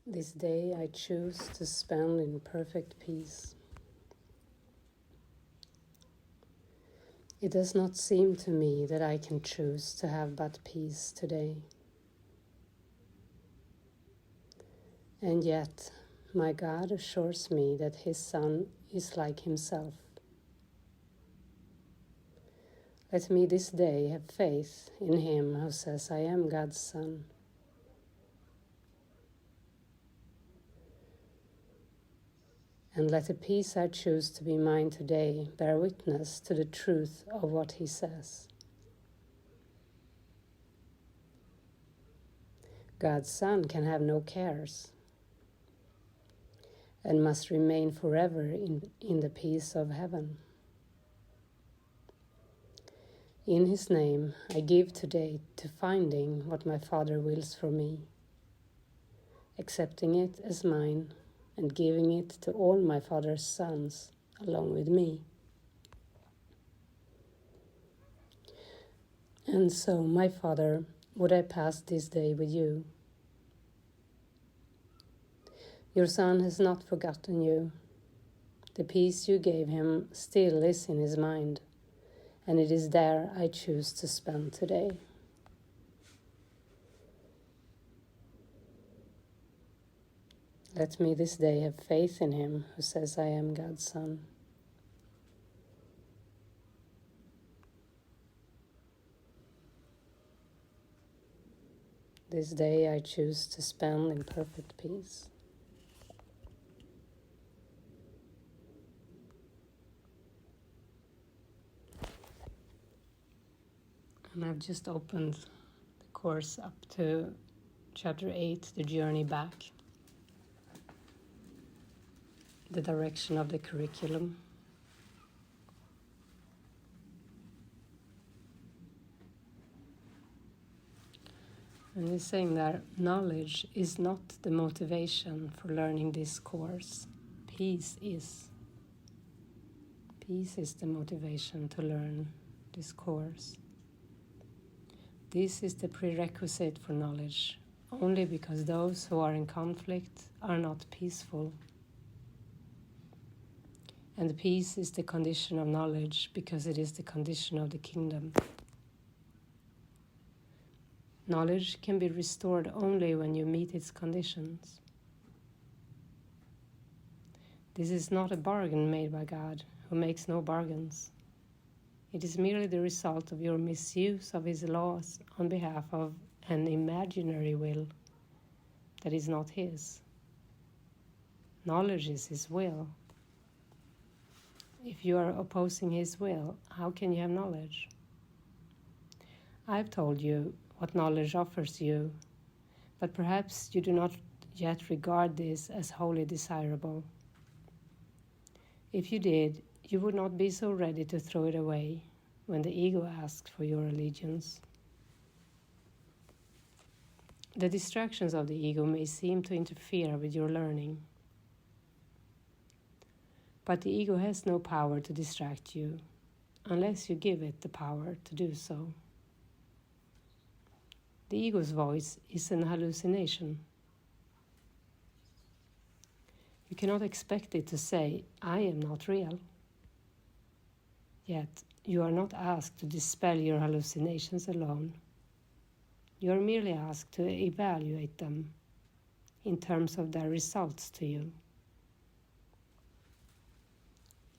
This day I choose to spend in perfect peace. It does not seem to me that I can choose to have but peace today. And yet, my God assures me that His Son is like Himself. Let me this day have faith in Him who says I am God's Son. And let the peace I choose to be mine today bear witness to the truth of what He says. God's Son can have no cares and must remain forever in the peace of heaven. In His name, I give today to finding what my Father wills for me, accepting it as mine, and giving it to all my Father's sons along with me. And so, my Father, would I pass this day with you? Your Son has not forgotten you. The peace you gave Him still is in His mind, and it is there I choose to spend today. Let me this day have faith in Him who says I am God's Son. This day I choose to spend in perfect peace. And I've just opened the course up to Chapter 8, The Journey Back. The direction of the curriculum. And he's saying that knowledge is not the motivation for learning this course. Peace is. Peace is the motivation to learn this course. This is the prerequisite for knowledge, only because those who are in conflict are not peaceful. And peace is the condition of knowledge because it is the condition of the kingdom. Knowledge can be restored only when you meet its conditions. This is not a bargain made by God, who makes no bargains. It is merely the result of your misuse of His laws on behalf of an imaginary will that is not His. Knowledge is His will. If you are opposing His will, how can you have knowledge? I've told you what knowledge offers you, but perhaps you do not yet regard this as wholly desirable. If you did, you would not be so ready to throw it away when the ego asks for your allegiance. The distractions of the ego may seem to interfere with your learning. But the ego has no power to distract you, unless you give it the power to do so. The ego's voice is an hallucination. You cannot expect it to say, I am not real. Yet, you are not asked to dispel your hallucinations alone. You are merely asked to evaluate them in terms of their results to you.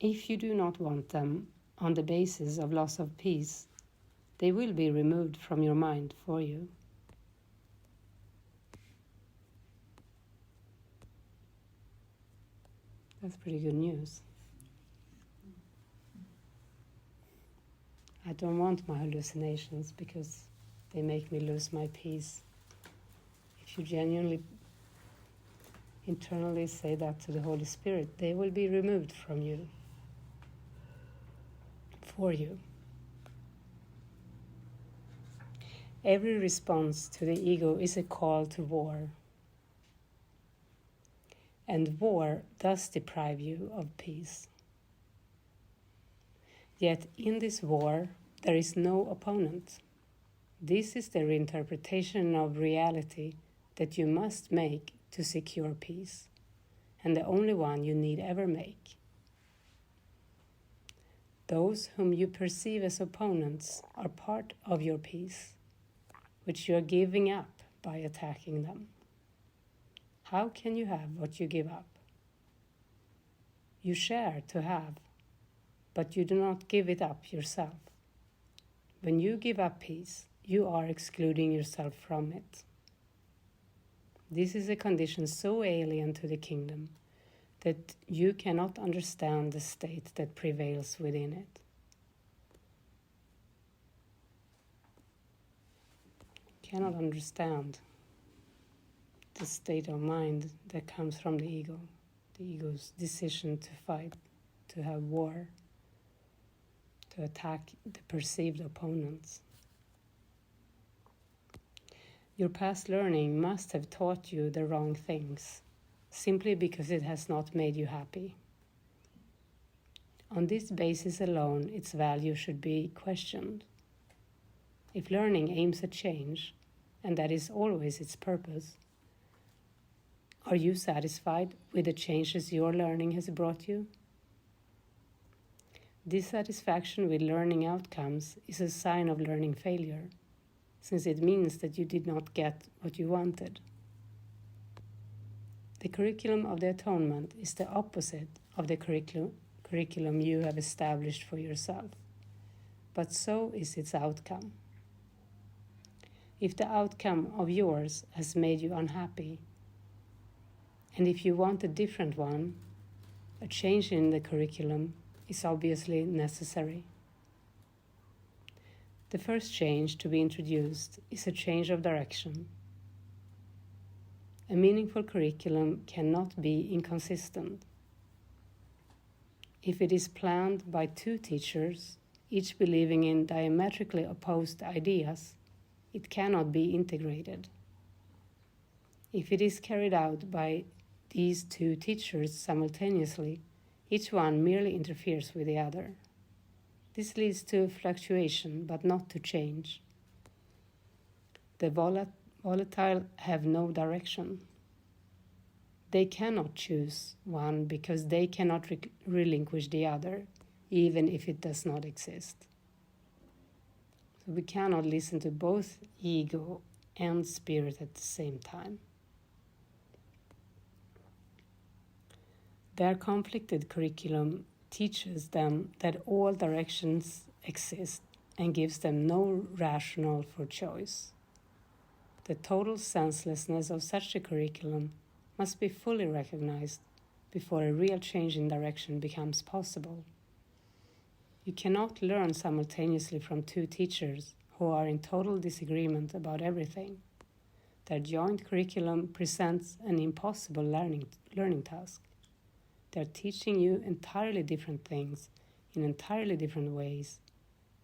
If you do not want them on the basis of loss of peace, they will be removed from your mind for you. That's pretty good news. I don't want my hallucinations because they make me lose my peace. If you genuinely internally say that to the Holy Spirit, they will be removed from you. For you. Every response to the ego is a call to war. And war does deprive you of peace. Yet in this war, there is no opponent. This is the reinterpretation of reality that you must make to secure peace, and the only one you need ever make. Those whom you perceive as opponents are part of your peace, which you are giving up by attacking them. How can you have what you give up? You share to have, but you do not give it up yourself. When you give up peace, you are excluding yourself from it. This is a condition so alien to the kingdom that you cannot understand the state that prevails within it. You cannot understand the state of mind that comes from the ego's decision to fight, to have war, to attack the perceived opponents. Your past learning must have taught you the wrong things, simply because it has not made you happy. On this basis alone, its value should be questioned. If learning aims at change, and that is always its purpose, are you satisfied with the changes your learning has brought you? Dissatisfaction with learning outcomes is a sign of learning failure, since it means that you did not get what you wanted. The curriculum of the atonement is the opposite of the curriculum you have established for yourself, but so is its outcome. If the outcome of yours has made you unhappy, and if you want a different one, a change in the curriculum is obviously necessary. The first change to be introduced is a change of direction. A meaningful curriculum cannot be inconsistent. If it is planned by two teachers, each believing in diametrically opposed ideas, it cannot be integrated. If it is carried out by these two teachers simultaneously, each one merely interferes with the other. This leads to fluctuation, but not to change. The volatile have no direction. They cannot choose one because they cannot relinquish the other, even if it does not exist. So we cannot listen to both ego and spirit at the same time. Their conflicted curriculum teaches them that all directions exist and gives them no rationale for choice. The total senselessness of such a curriculum must be fully recognized before a real change in direction becomes possible. You cannot learn simultaneously from two teachers who are in total disagreement about everything. Their joint curriculum presents an impossible learning task. They're teaching you entirely different things in entirely different ways,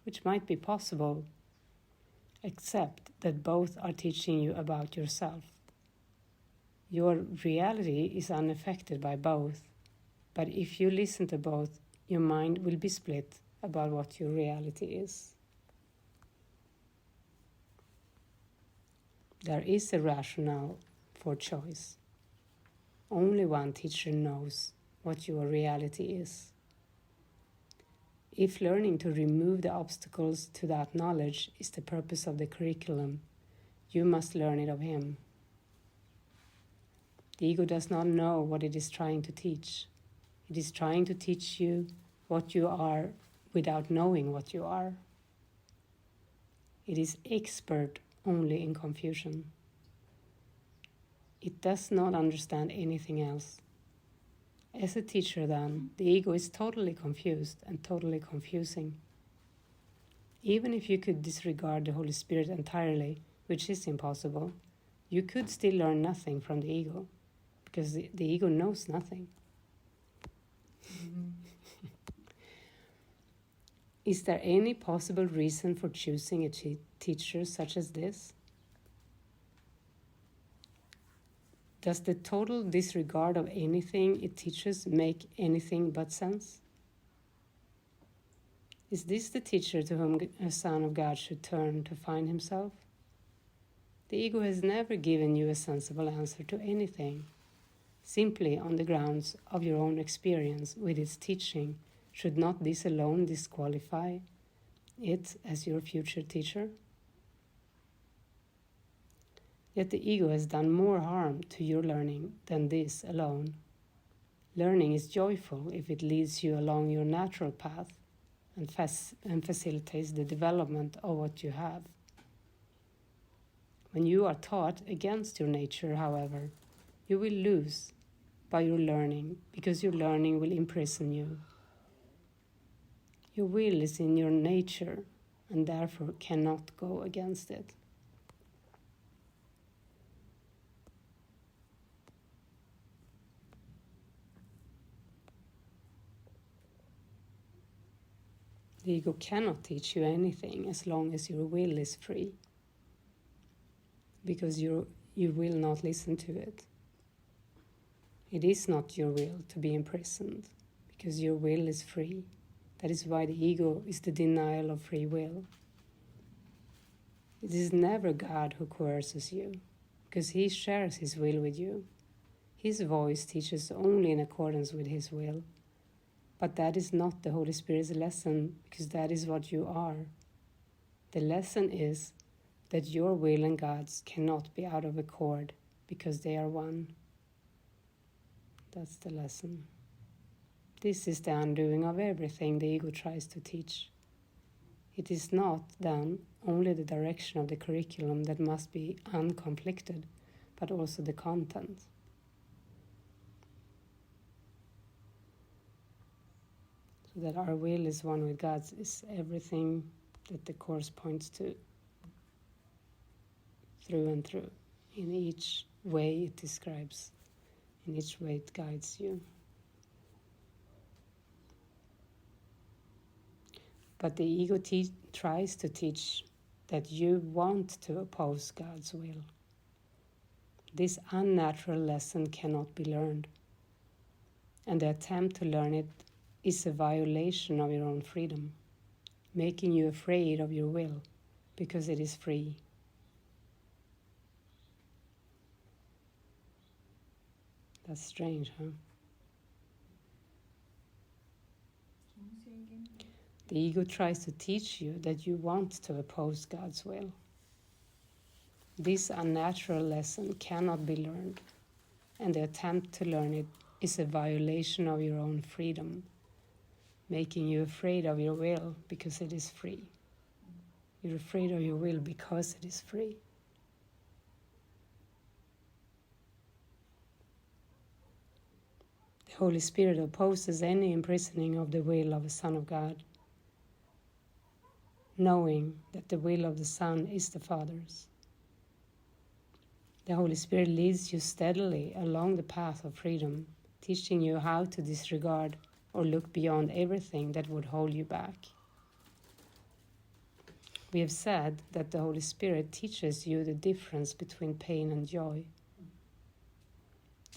which might be possible, except that both are teaching you about yourself. Your reality is unaffected by both, but if you listen to both, your mind will be split about what your reality is. There is a rationale for choice. Only one teacher knows what your reality is. If learning to remove the obstacles to that knowledge is the purpose of the curriculum, you must learn it of him. The ego does not know what it is trying to teach. It is trying to teach you what you are without knowing what you are. It is expert only in confusion. It does not understand anything else. As a teacher, then, the ego is totally confused and totally confusing. Even if you could disregard the Holy Spirit entirely, which is impossible, you could still learn nothing from the ego, because the ego knows nothing. Is there any possible reason for choosing a teacher such as this? Does the total disregard of anything it teaches make anything but sense? Is this the teacher to whom a son of God should turn to find himself? The ego has never given you a sensible answer to anything. Simply on the grounds of your own experience with its teaching, should not this alone disqualify it as your future teacher? Yet the ego has done more harm to your learning than this alone. Learning is joyful if it leads you along your natural path and facilitates the development of what you have. When you are taught against your nature, however, you will lose by your learning, because your learning will imprison you. Your will is in your nature and therefore cannot go against it. The ego cannot teach you anything as long as your will is free, because you will not listen to it. It is not your will to be imprisoned, because your will is free. That is why the ego is the denial of free will. It is never God who coerces you, because He shares His will with you. His voice teaches only in accordance with His will. But that is not the Holy Spirit's lesson, because that is what you are. The lesson is that your will and God's cannot be out of accord, because they are one. That's the lesson. This is the undoing of everything the ego tries to teach. It is not, then, only the direction of the curriculum that must be unconflicted, but also the content. So that our will is one with God's is everything that the Course points to, through and through, in each way it describes, in each way it guides you. But the ego tries to teach that you want to oppose God's will. This unnatural lesson cannot be learned, and the attempt to learn it is a violation of your own freedom, making you afraid of your will, because it is free. That's strange, huh? The ego tries to teach you that you want to oppose God's will. This unnatural lesson cannot be learned, and the attempt to learn it is a violation of your own freedom, making you afraid of your will because it is free. You're afraid of your will because it is free. The Holy Spirit opposes any imprisoning of the will of a Son of God, knowing that the will of the Son is the Father's. The Holy Spirit leads you steadily along the path of freedom, teaching you how to disregard or look beyond everything that would hold you back. We have said that the Holy Spirit teaches you the difference between pain and joy.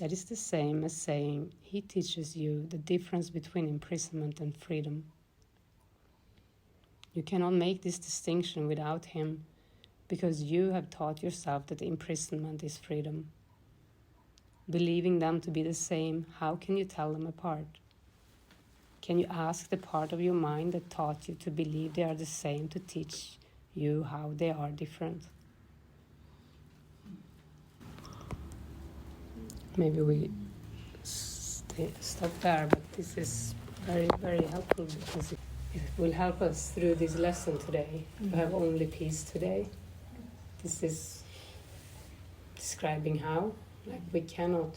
That is the same as saying He teaches you the difference between imprisonment and freedom. You cannot make this distinction without Him, because you have taught yourself that imprisonment is freedom. Believing them to be the same, how can you tell them apart? Can you ask the part of your mind that taught you to believe they are the same to teach you how they are different? Maybe we stop there, but this is very, very helpful, because it will help us through this lesson today to have only peace today. This is describing how, like, we cannot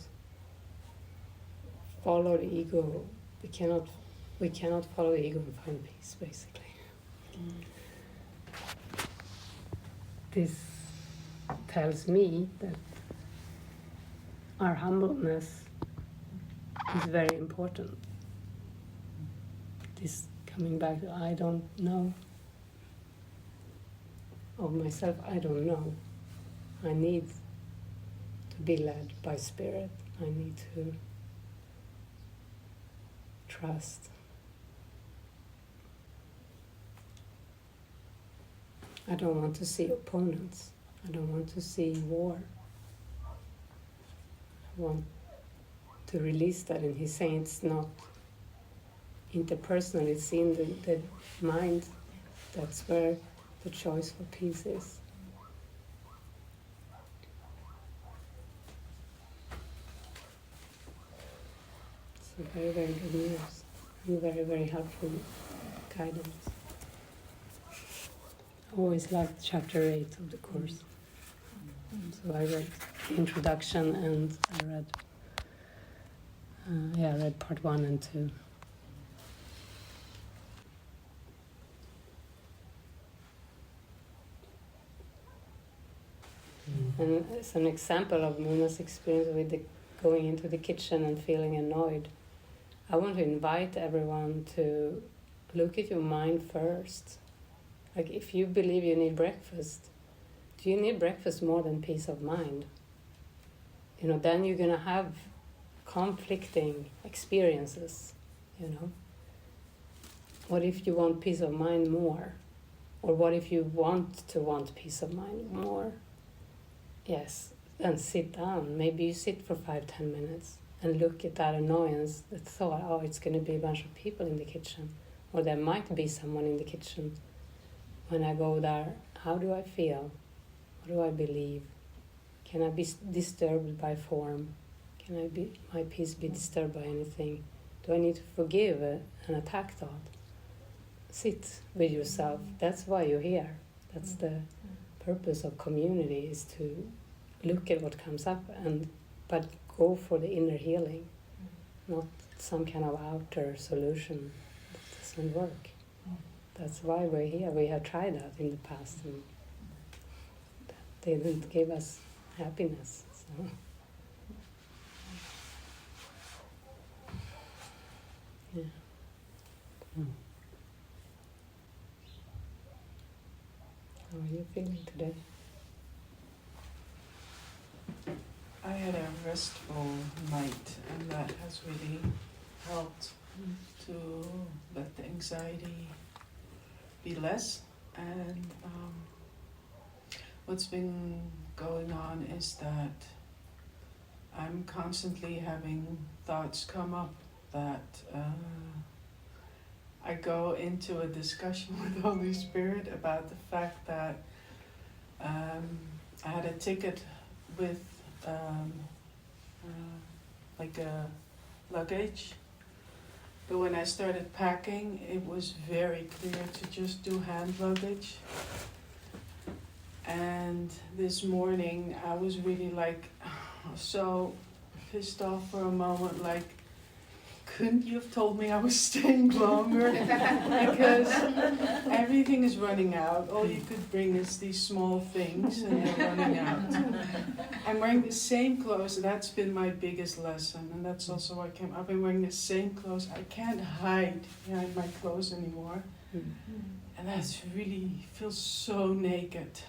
follow the ego. We cannot follow the ego and find peace, basically. This tells me that our humbleness is very important. This coming back to I don't know. Of myself, I don't know. I need to be led by Spirit. I need to trust. I don't want to see opponents. I don't want to see war. I want to release that, and he's saying it's not interpersonal, it's in the mind. That's where the choice for peace is. So very, very good news, and very, very helpful guidance. I always loved chapter 8 of the course. So I read the introduction, and I read part 1 and 2. And as an example of Muna's experience with going into the kitchen and feeling annoyed, I want to invite everyone to look at your mind first. Like, if you believe you need breakfast, do you need breakfast more than peace of mind? Then you're going to have conflicting experiences, What if you want peace of mind more? Or what if you want peace of mind more? Yes, then sit down. Maybe you sit for 5-10 minutes and look at that annoyance, that thought, oh, it's going to be a bunch of people in the kitchen. Or there might be someone in the kitchen. When I go there, how do I feel? What do I believe? Can I be disturbed by form? Can my peace be disturbed by anything? Do I need to forgive an attack thought? Sit with yourself. That's why you're here. That's the purpose of community, is to look at what comes up, but go for the inner healing, not some kind of outer solution that doesn't work. That's why we're here. We have tried that in the past, and they didn't give us happiness. So. Yeah. How are you feeling today? I had a restful night, and that has really helped to let the anxiety be less. And what's been going on is that I'm constantly having thoughts come up that I go into a discussion with Holy Spirit about the fact that I had a ticket with like a luggage, but when I started packing, it was very clear to just do hand luggage. And this morning I was really so pissed off for a moment, couldn't you have told me I was staying longer? Because everything is running out. All you could bring is these small things, and they're running out. I'm wearing the same clothes. That's been my biggest lesson, and that's also why I've been wearing the same clothes. I can't hide behind my clothes anymore. And that's really feels so naked.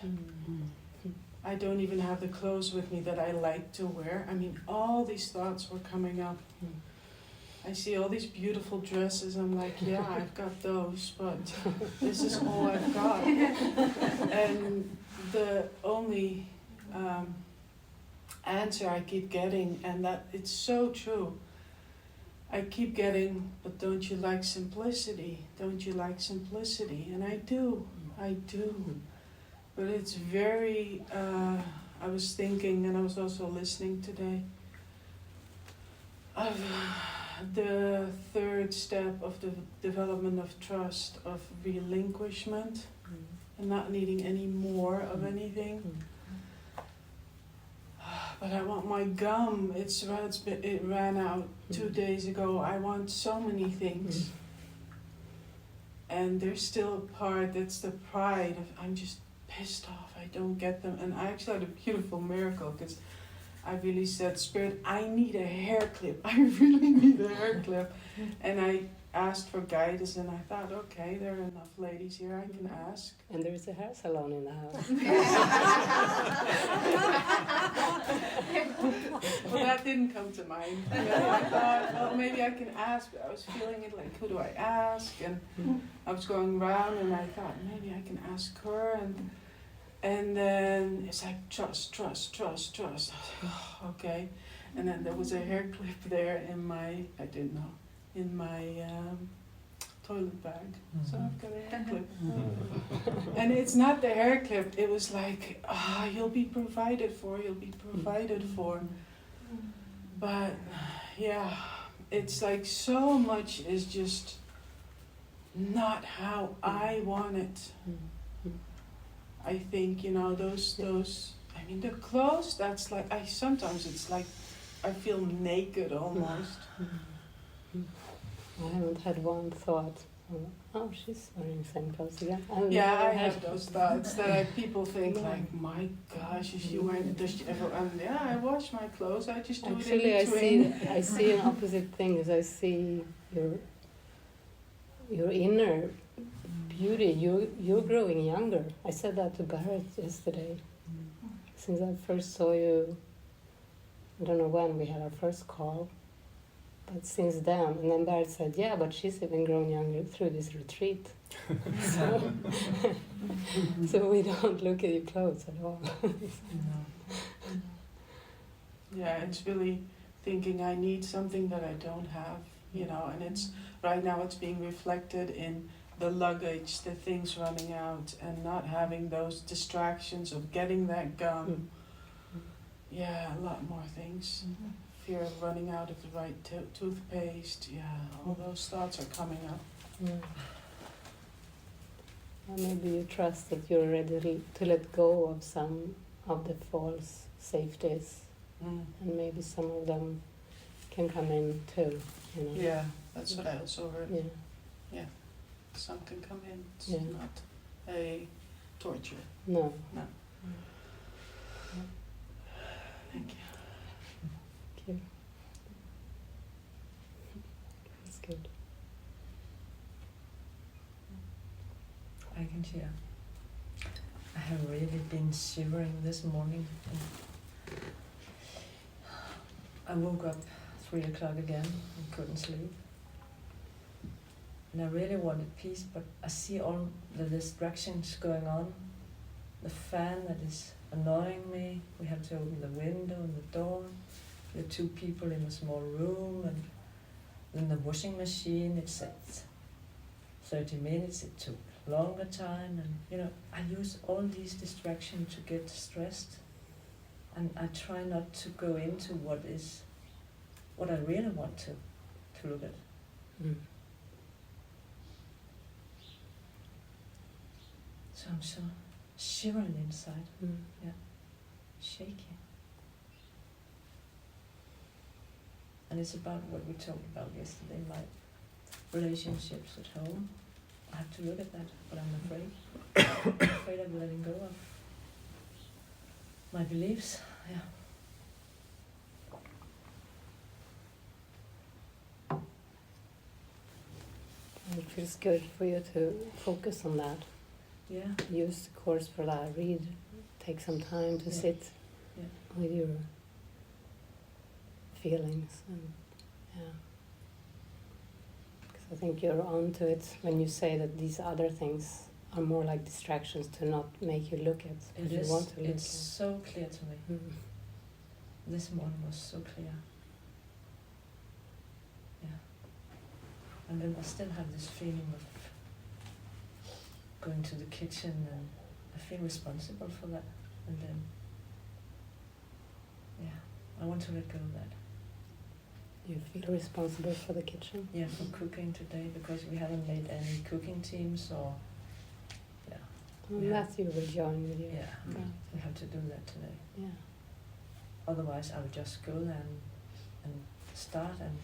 I don't even have the clothes with me that I like to wear. I mean, all these thoughts were coming up. I see all these beautiful dresses. I'm like, yeah, I've got those, but this is all I've got. And the only answer I keep getting, and that it's so true, I keep getting, but don't you like simplicity? Don't you like simplicity? And I do. But it's very, I was thinking, and I was also listening today, of the third step of the development of trust, of relinquishment, and not needing any more of anything. But I want my gum. It ran out 2 days ago. I want so many things. And there's still a part that's the pride of, I'm just pissed off, I don't get them. And I actually had a beautiful miracle, because I really said, Spirit, I need a hair clip. I really need a hair clip. And I asked for guidance, and I thought, okay, there are enough ladies here, I can ask. And there's a hair salon in the house. Well, that didn't come to mind. I thought, well, maybe I can ask. I was feeling it like, who do I ask? And I was going around, and I thought, maybe I can ask her. And And then it's like, trust. Okay. And then there was a hair clip there in my, I didn't know, in my toilet bag. So I've got a hair clip. And it's not the hair clip, it was like, you'll be provided for. But yeah, it's like so much is just not how I want it. I think, those, I mean, the clothes, that's like, sometimes it's like, I feel naked almost. I haven't had one thought, she's wearing the same clothes again. I have those thoughts that people think like, my gosh, is she wearing, does she ever, I wash my clothes, I just do Actually, it in between. I see an opposite thing, is I see your inner beauty, you're growing younger. I said that to Barret yesterday. Since I first saw you, I don't know when we had our first call, but since then, and then Barret said, yeah, but she's even grown younger through this retreat. So we don't look at your clothes at all. Yeah, it's really thinking I need something that I don't have, and it's, right now it's being reflected in the luggage, the things running out, and not having those distractions of getting that gum. Yeah, a lot more things. Fear of running out of the right toothpaste. Yeah, all those thoughts are coming up. Or maybe you trust that you're ready to let go of some of the false safeties, and maybe some of them can come in too. Yeah, that's what I also heard. Yeah. Some can come in. It's Yeah. not a torture. No. Thank you. Thank you. That's good. I can share. I have really been shivering this morning. I woke up 3 o'clock again and couldn't sleep. And I really wanted peace, but I see all the distractions going on. The fan that is annoying me. We have to open the window and the door. There are 2 people in a small room, and then the washing machine, it said 30 minutes, it took longer time, and I use all these distractions to get stressed, and I try not to go into what I really want to look at. So I'm so shivering inside, shaking. And it's about what we talked about yesterday, my relationships at home. I have to look at that, but I'm afraid. I'm afraid of letting go of my beliefs. It feels good for you to focus on that. Yeah. Use the course for that. Read. Take some time to sit with your feelings. Because I think you're onto it when you say that these other things are more like distractions to not make you look at. It you is. Want to look it's so clear to me. This morning was so clear. And then I still have this feeling of going to the kitchen, and I feel responsible for that. And then, I want to let go of that. You feel responsible for the kitchen? Yeah, for cooking today, because we haven't made any cooking teams or, Matthew will join with you. Yeah, we have to do that today. Yeah. Otherwise, I would just go there and start, and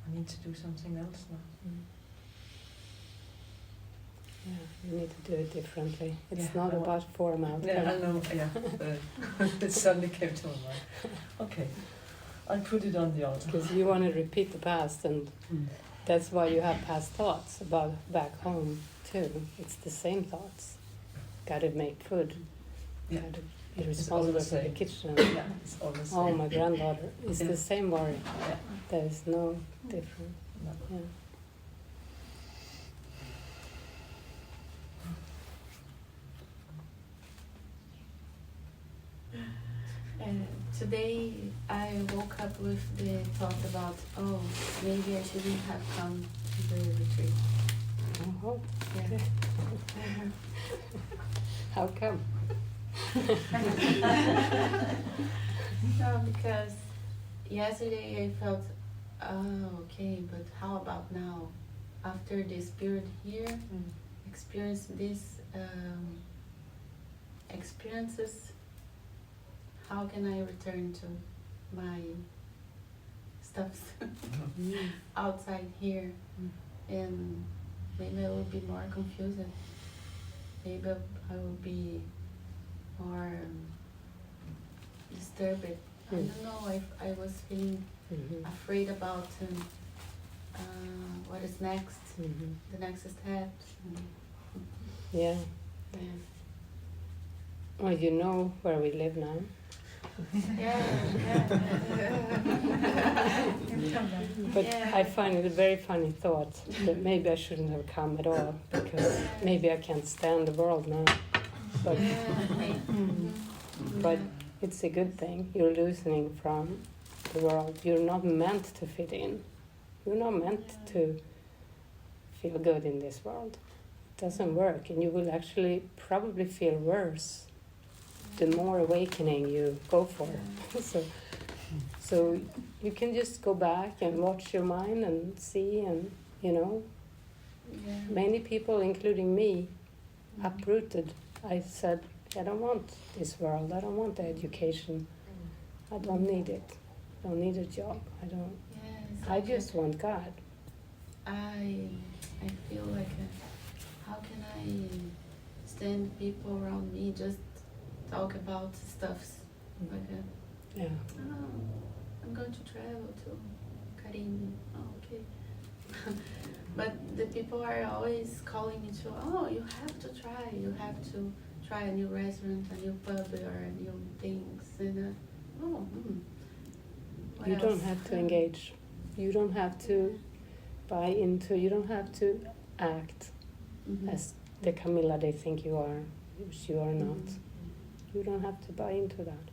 I need to do something else now. Yeah, you need to do it differently. It's Yeah, not about format. Yeah, I know, it suddenly came to my mind. Okay, I'll put it on the altar. Because you want to repeat the past, and that's why you have past thoughts about back home too. It's the same thoughts. Gotta make food. Yeah. Gotta be responsible for the kitchen. Yeah, it's all the same. Oh, my granddaughter. It's Yeah. the same worry. Yeah. There's no difference. No. Yeah. Today I woke up with the thought about, oh, maybe I shouldn't have come to the retreat. Oh, Yeah. how come? No, because yesterday I felt, oh, okay, but how about now? After this period here, experience these experiences, how can I return to my stuff outside here? And maybe I will be more confused. Maybe I will be more disturbed. I don't know. I was feeling afraid about what is next, the next steps. Yeah. Yeah. Well, you know where we live now. Yeah. But Yeah. I find it a very funny thought that maybe I shouldn't have come at all, because maybe I can't stand the world now. But, but it's a good thing. You're loosening from the world. You're not meant to fit in. You're not meant to feel good in this world. It doesn't work, and you will actually probably feel worse the more awakening you go for. So you can just go back and watch your mind and see, and many people, including me, uprooted. I said, I don't want this world. I don't want the education. I don't need it. I don't need a job. I just want God. I feel like how can I stand people around me just talk about stuffs like Yeah. oh, I'm going to travel to Karim. Oh, okay. But the people are always calling me to, oh, you have to try a new restaurant, a new pub, or new things. And what You else? don't have to engage. You don't have to buy into, you don't have to act as the Camilla they think you are, which you are not. You don't have to buy into that.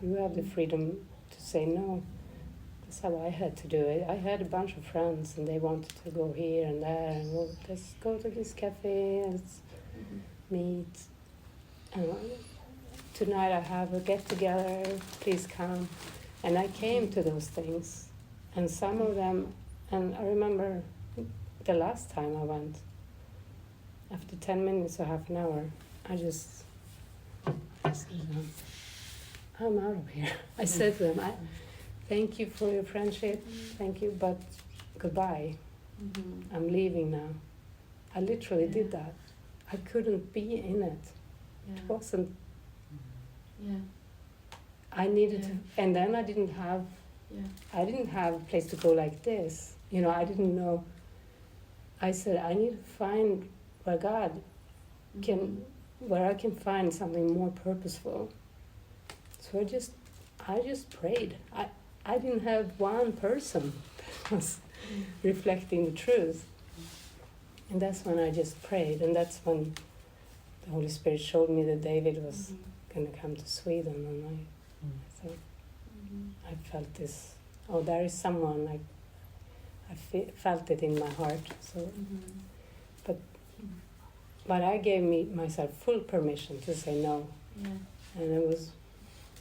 You have the freedom to say no. That's how I had to do it. I had a bunch of friends and they wanted to go here and there and well, let's go to this cafe, let's meet. Tonight I have a get together, please come. And I came to those things, and some of them, and I remember the last time I went, after 10 minutes or half an hour, I just I'm out of here. I said to them, thank you for your friendship, thank you, but goodbye. I'm leaving now. I literally did that. I couldn't be in it. It wasn't. I needed to, and then I didn't have a place to go like this. I didn't know. I said, I need to find where God where I can find something more purposeful. So I just prayed. I didn't have one person that was reflecting the truth. And that's when I just prayed, and that's when the Holy Spirit showed me that David was going to come to Sweden, and I thought, I felt this, there is someone, I felt it in my heart. So, but I gave myself full permission to say no, and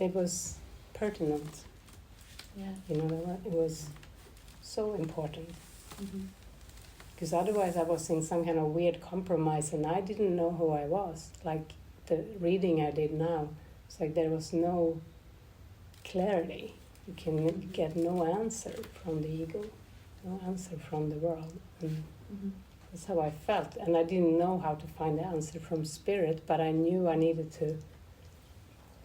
it was pertinent. It was so important. Because otherwise I was in some kind of weird compromise and I didn't know who I was. Like the reading I did now, it's like there was no clarity. You can get no answer from the ego, no answer from the world. And that's how I felt. And I didn't know how to find the answer from spirit, but I knew I needed to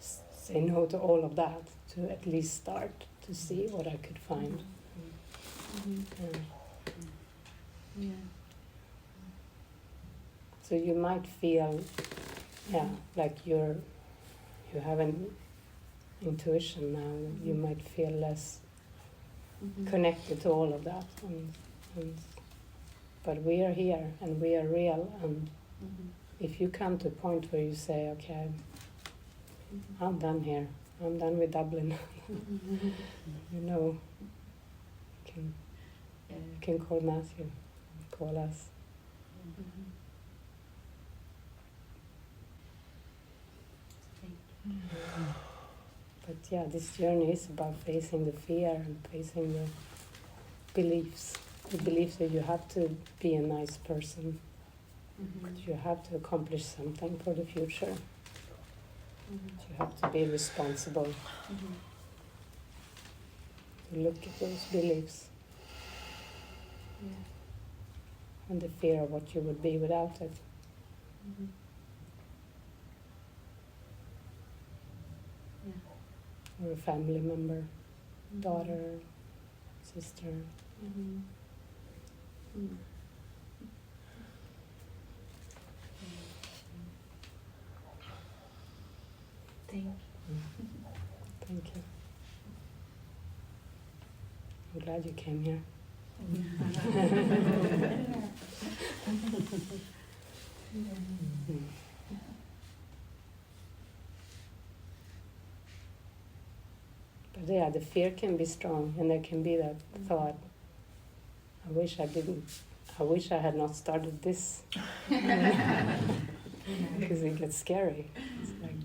say no to all of that, to at least start to see what I could find. So you might feel, like you have an intuition now. You might feel less connected to all of that, but we are here and we are real. And if you come to a point where you say, "Okay, I'm done here. I'm done with Dublin. You know, you can call Matthew, call us. But yeah, this journey is about facing the fear and facing the beliefs. The belief that you have to be a nice person, that you have to accomplish something for the future, that you have to be responsible. To look at those beliefs and the fear of what you would be without it. Or a family member, daughter, sister. Thank you. Thank you. I'm glad you came here. But yeah, the fear can be strong, and there can be that thought, I wish I had not started this. Because it gets scary. It's like,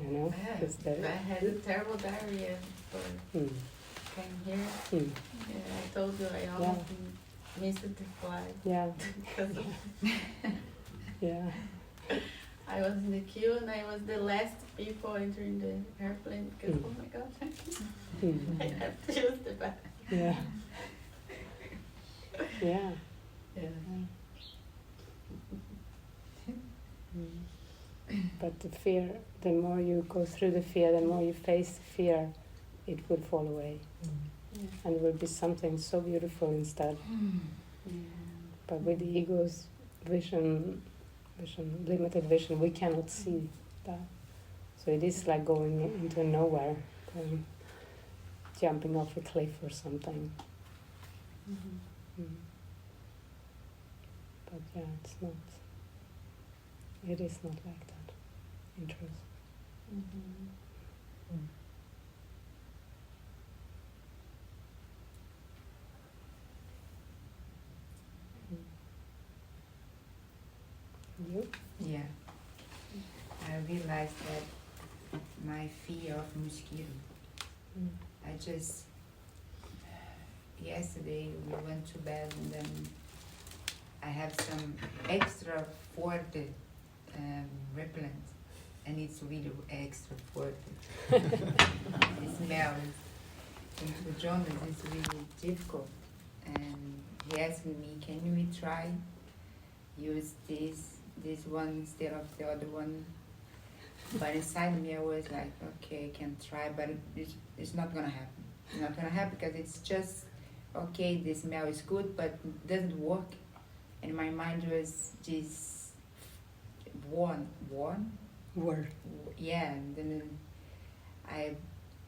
you know, because I had a terrible diarrhea for came here. Yeah, I told you I almost missed the flight. Yeah. Because of Yeah. I was in the queue and I was the last people entering the airplane because oh my god, I have to use the bathroom. Yeah. Yeah. But the fear, the more you go through the fear, the more you face the fear, it will fall away. And it will be something so beautiful instead. But with the ego's vision, limited vision, we cannot see that. So it is like going into nowhere, jumping off a cliff or something. But yeah, it is not like that in truth. You? Yeah. I realized that my fear of mosquito. I just, yesterday we went to bed and then I have some extra forte repellent and it's really extra forte. It smells. And for Jonas it's really difficult. And he asked me, can we try use this one instead of the other one? But inside me I was like, okay, I can try, but it's not gonna happen. It's not gonna happen because it's just, okay, the smell is good, but it doesn't work. And my mind was just one. Word. Yeah, and then I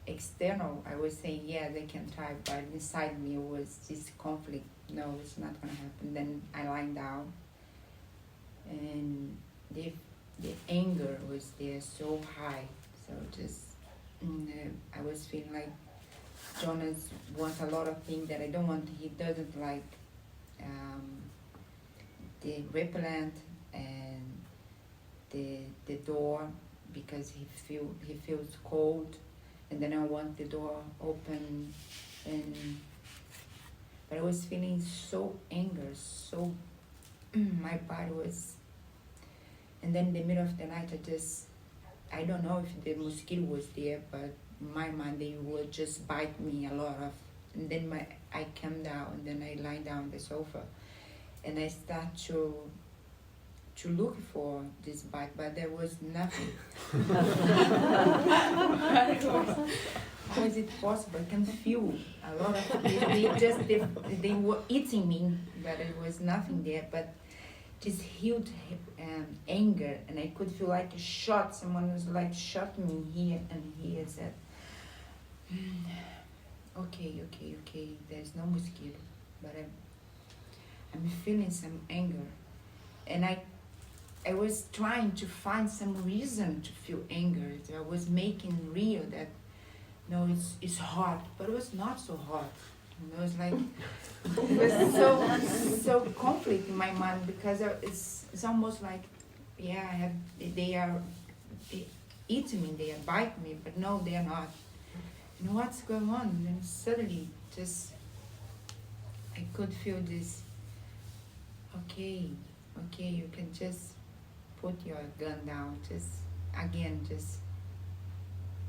was saying, yeah, they can try, but inside me was this conflict. No, it's not gonna happen. Then I lie down, and the anger was there so high. So just I was feeling like Jonas wants a lot of things that I don't want. He doesn't like the repellent and the door because he feels cold, and then I want the door open, but I was feeling so angry, so my body was, and then in the middle of the night I don't know if the mosquito was there, but in my mind they would just bite me a lot of, and then I came down and then I lie down on the sofa and I start to look for this bite, but there was nothing. How is it possible? I can feel a lot of they were eating me, but there was nothing there, but this huge anger, and I could feel like a shot. Someone was like shot me here and here. Said, okay, there's no mosquito, but I'm feeling some anger, and I I was trying to find some reason to feel anger. I was making real that, no, it's hot, but it was not so hot. It was like, it was so conflict in my mind, because it's almost like, yeah, they eat me, they bite me, but no, they are not. And what's going on? And then suddenly, just, I could feel this, okay, you can just put your gun down, just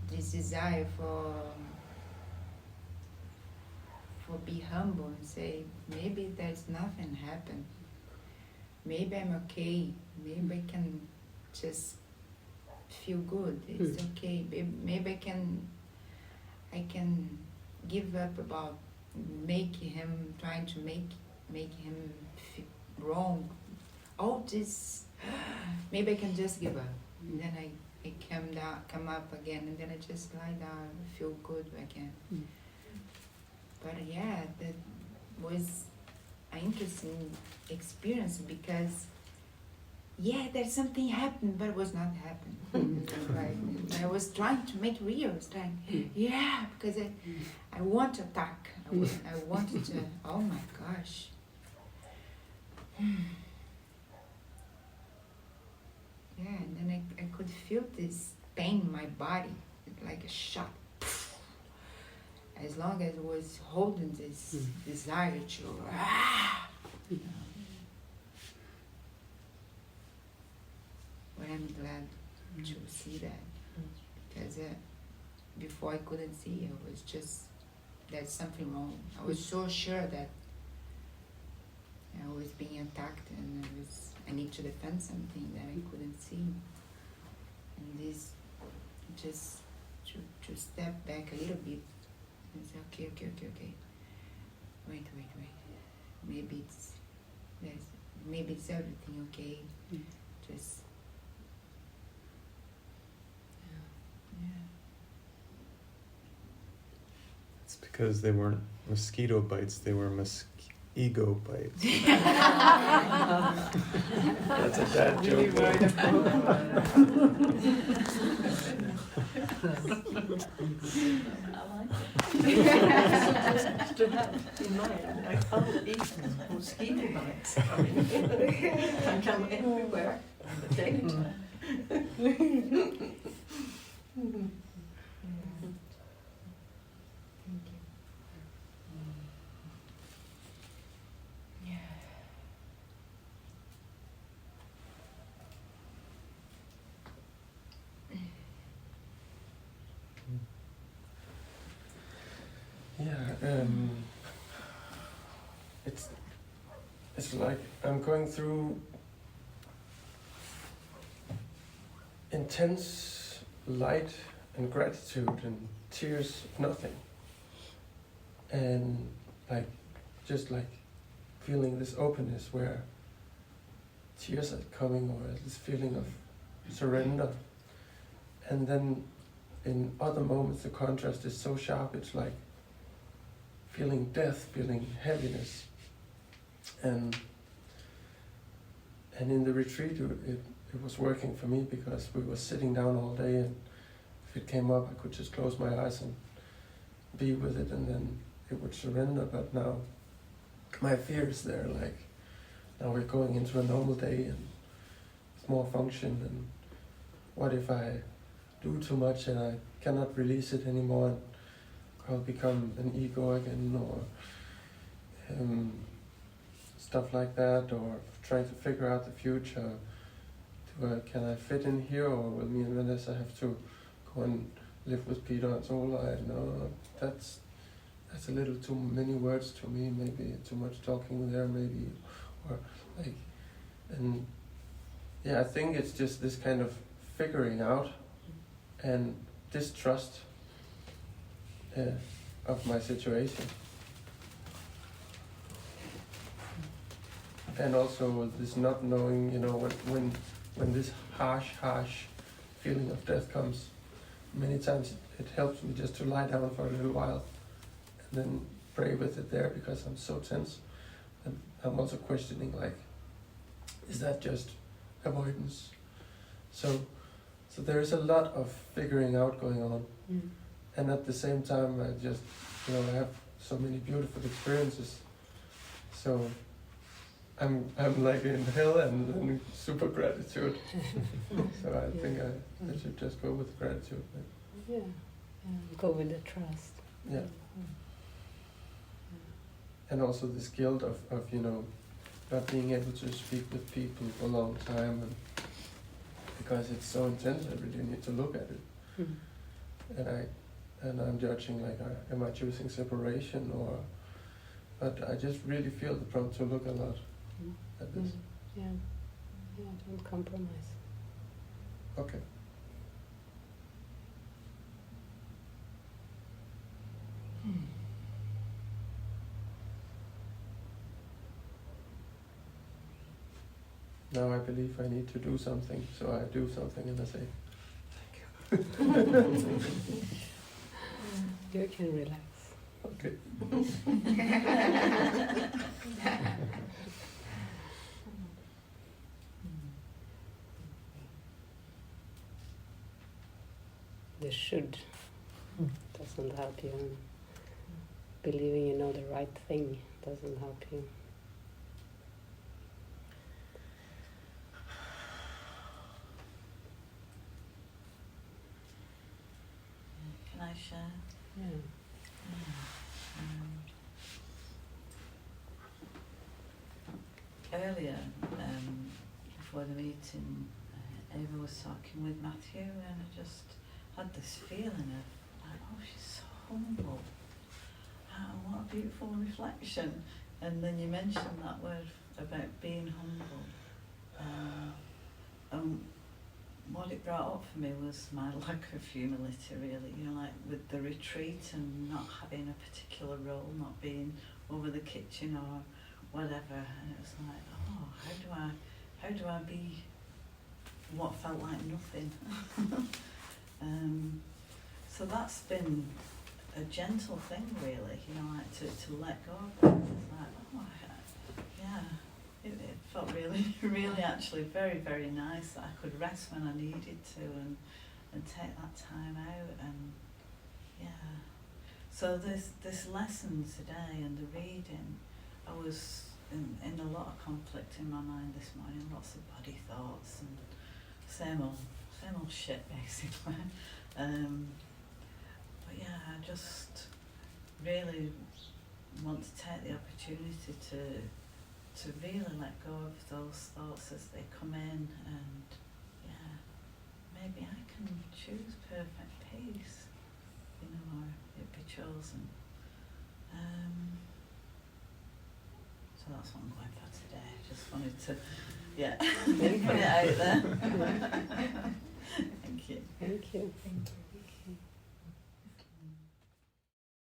this desire for be humble and say, maybe there's nothing happened. Maybe I'm okay. Maybe I can just feel good. It's okay. Maybe I can give up about trying to make him feel wrong. All this, maybe I can just give up. And then I come up again, and then I just lie down and feel good again. But yeah, that was an interesting experience, because there's something happened, but it was not happening. Right? I was trying to make real. I was trying, because I want to attack. I wanted to. Oh my gosh. And then I could feel this pain in my body, like a shot. As long as I was holding this desire to, But I'm glad to see that, because before I couldn't see, I was just, there's something wrong. I was so sure that I was being attacked, and I need to defend something that I couldn't see. And this, just to step back a little bit and say, okay. Wait. Maybe it's everything okay. Just It's because they weren't mosquito bites, they were ego bites. That's a bad joke. Just to have in mind, I can't eat mosquito bites. I mean, can come everywhere at the same time. It's like I'm going through intense light and gratitude and tears of nothing, and just feeling this openness where tears are coming, or this feeling of surrender. And then in other moments the contrast is so sharp, it's like feeling death, feeling heaviness. And in the retreat it was working for me, because we were sitting down all day, and if it came up I could just close my eyes and be with it, and then it would surrender. But now my fear is there, now we're going into a normal day and it's more function, and what if I do too much and I cannot release it anymore, and I'll become an ego again, or stuff like that, or trying to figure out the future. Can I fit in here, or will me and Vanessa have to go and live with Peter and Sola? No, that's a little too many words to me, maybe too much talking there, maybe, or and I think it's just this kind of figuring out and distrust of my situation. And also this not knowing, when this harsh feeling of death comes, many times it helps me just to lie down for a little while and then pray with it there, because I'm so tense. And I'm also questioning, is that just avoidance. So there is a lot of figuring out going on, and at the same time, I just, I have so many beautiful experiences. So I'm like in hell and in super gratitude. So I think I should just go with gratitude. Yeah. Go with the trust. Yeah. And also this guilt of not being able to speak with people for a long time, and because it's so intense, I really need to look at it. And I'm judging, like, am I choosing separation, or? But I just really feel the prompt to look a lot at this. Yeah, don't compromise. Okay. Now I believe I need to do something, so I do something and I say, thank you. You can relax. Okay. The should doesn't help you. Believing you know the right thing doesn't help you. Can I share? Yeah. Earlier, before the meeting, Ava was talking with Matthew, and I just had this feeling of, like, oh, she's so humble. What a beautiful reflection. And then you mentioned that word about being humble. What it brought up for me was my lack of humility, really, like with the retreat and not having a particular role, not being over the kitchen or whatever, and it was like, oh, how do I be what felt like nothing? So that's been a gentle thing, really, like to let go of that. It's like, oh, it felt really, really actually very, very nice that I could rest when I needed to and take that time out, and so this lesson today and the reading, I was in a lot of conflict in my mind this morning, lots of body thoughts and same old shit basically. But I just really want to take the opportunity to really let go of those thoughts as they come in, and maybe I can choose perfect peace, or it be chosen. So that's what I'm going for today. I just wanted to, put it out there. Thank you. Thank you. Thank you.